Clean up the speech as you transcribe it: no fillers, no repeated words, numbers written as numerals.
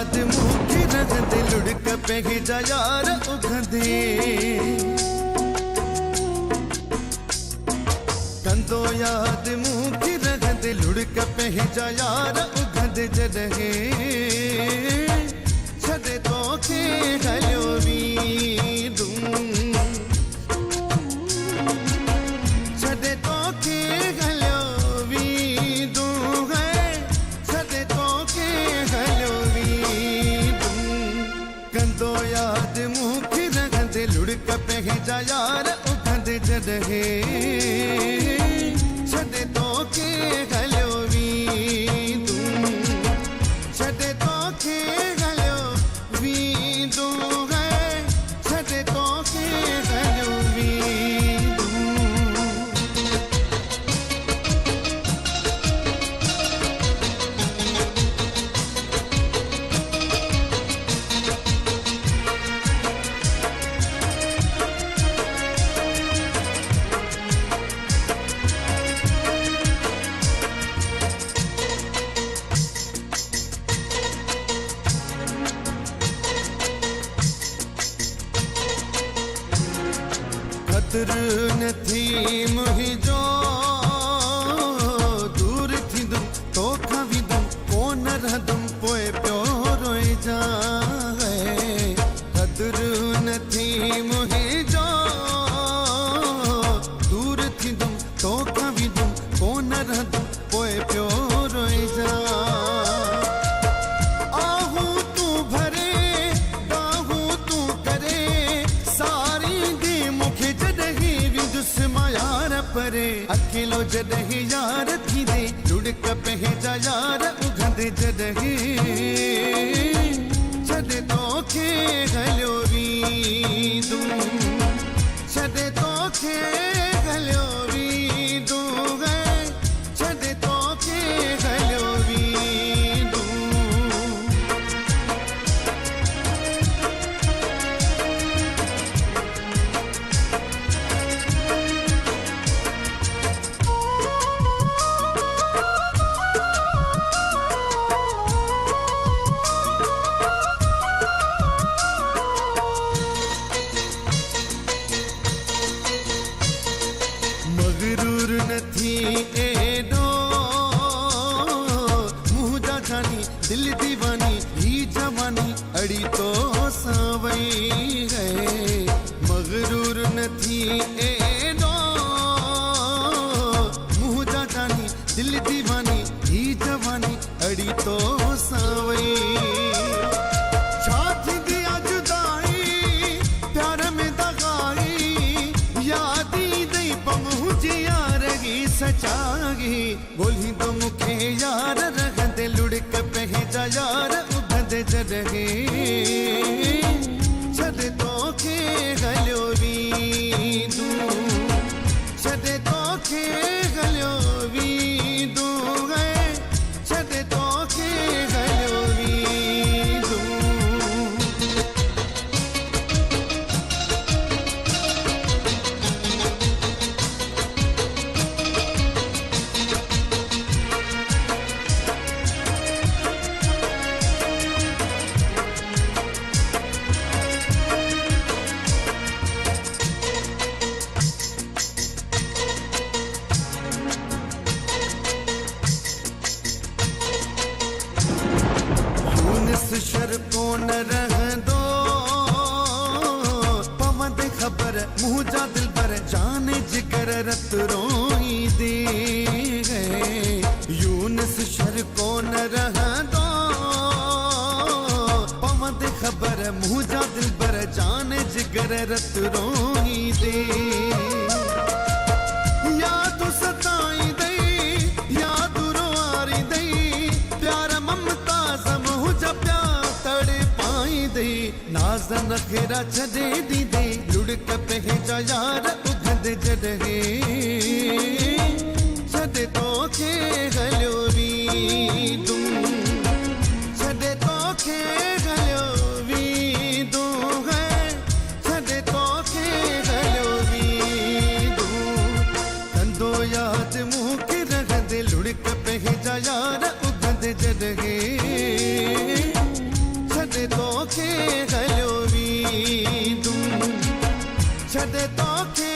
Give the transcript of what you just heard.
याद मुखी रखते लुढ़क पे ही जा यार उखदे कंदो याद मुखी रखते लुढ़क पे ही जा यार उखदे जडहे छदे तो के गलो वी दूं छदे तो के गलो वी दूं है छदे तो के गलो वी दूं कंदो याद मुखी रखते लुढ़क पे ही जा यार उखदे जडहे छदे तो के गलो वी दूं छदे तो के गलो वी दूं है छदे तो के गलो वी खतर नथी मुहिंजो दूर थींदुम तोखां विदुम कोन रहंदुम पोइ पियो रोई जाए खतर नथी मुहिंजो दूर थींदुम तोखां विदुम कोन रहंदुम पोइ पियो रोई जाए आहू तू भरे दाहू तू करे सारी दी मुखे जडही विदुस मायार परे अकेलो जडही यार थी दे लुढ़क पे जा यार उघंदे जडही छदे तो के गलो वी दूं छदे तो के गलो वी दूं है छदे तो के गलो वी दूं मगरूर नथी एडो मुँह जा जानी दिल दीवानी ही जवानी अड़ी तो सावई है मगरूर नथी एडो मुँह जा जानी दिल दीवानी ही जवानी अड़ी तो सावई छाती दिया जुदाई प्यार में दगाई यादी दई पहुंची यार की सचागी बोली तो मुखे यार रखते लुढ़क पे जा यार उभदे जडहे छदे तो के गलो वी दूं छदे तो के गलो वी दूं है छदे तो के गलो वी दूं शर को न रह दो पवंद खबर मुँह जा दिल पर जाने जिगर रत रोई दे गए यूनस शर को न रह दो पवंद खबर मुँह जा दिल पर जाने जिगर रत रोई दे याद सताई दे याद रोआरी दे प्यार ममता समूह जप्या तड़े पाई दे नाज नखेरा छदे दी दे लुढ़क पे जा यार उघंदे जडहे छदे तो के गलो वी दूं छदे तो के गलो वी दूं है छदे तो के गलो वी दूं कंदो याद मुँह की रखते लुढ़क पे जा यार उघंदे जडहे छॾे तोखे हलियो वींदुमि छॾे तोखे